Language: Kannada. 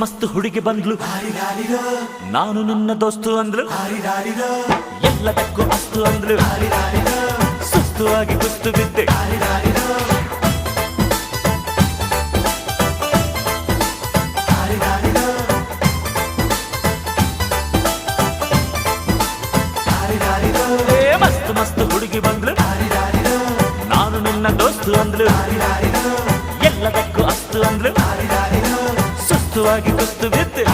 ಮಸ್ತ್ ಹುಡುಗಿ ಬಂದ್ಲು, ನಾನು ನಿನ್ನ ದೋಸ್ತು ಅಂದ್ಲು, ಎಲ್ಲದಕ್ಕೂ ಅಸ್ತು ಅಂದ್ಲು, ಸುಸ್ತು ಆಗಿ ಕುಸ್ತು ಬಿದ್ದೆ. ಮಸ್ತ್ ಮಸ್ತ್ ಹುಡುಗಿ ಬಂದ್ಲು, ನಾನು ನಿನ್ನ ದೋಸ್ತು ಅಂದ್ಲು, ಎಲ್ಲದಕ್ಕೂ ಅಸ್ತು ಅಂದ್ಲು, ಸುಸ್ತುವಾಗಿ ಕುಸ್ತು ಬಿದ್ದೆ.